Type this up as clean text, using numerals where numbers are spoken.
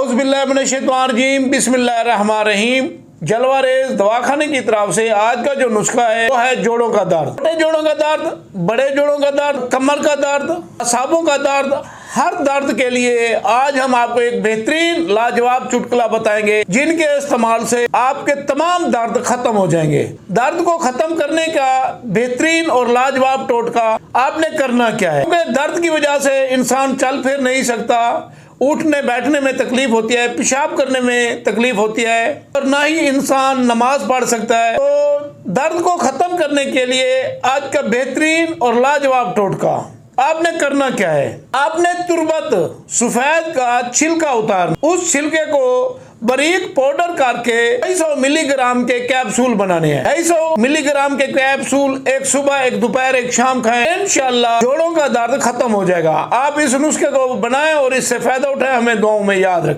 औज़ुबिल्लाहिमिनश्शैतानिर्रजीम बिस्मिल्लाहिर्रहमानिर्रहीम। जलवा रेज दवाखाने की तरफ से आज का जो नुस्खा है वो है जोड़ों का दर्द। छोटे जोड़ों का दर्द, बड़े जोड़ों का दर्द, कमर का दर्द, असाबों का दर्द, हर दर्द के लिए आज हम आपको एक बेहतरीन लाजवाब चुटकुला बताएंगे जिनके इस्तेमाल से आपके तमाम दर्द खत्म हो जाएंगे। दर्द को खत्म करने का बेहतरीन और लाजवाब टोटका आपने करना क्या है, क्योंकि दर्द की वजह से इंसान चल फिर नहीं सकता, उठने बैठने में तकलीफ होती है, पेशाब करने में तकलीफ होती है और ना ही इंसान नमाज पढ़ सकता है। तो दर्द को खत्म करने के लिए आज का बेहतरीन और लाजवाब टोटका आपने करना क्या है, आपने तुरबत सफेद का छिलका उतारना, उस छिलके को बारीक पाउडर करके 250 मिलीग्राम के कैप्सूल बनाने हैं। 250 मिलीग्राम के कैप्सूल एक सुबह, एक दोपहर, एक शाम खाएं, इंशाल्लाह जोड़ों का दर्द खत्म हो जाएगा। आप इस नुस्खे को बनाएं और इससे फायदा उठाएं। हमें दुआओं में याद रखें।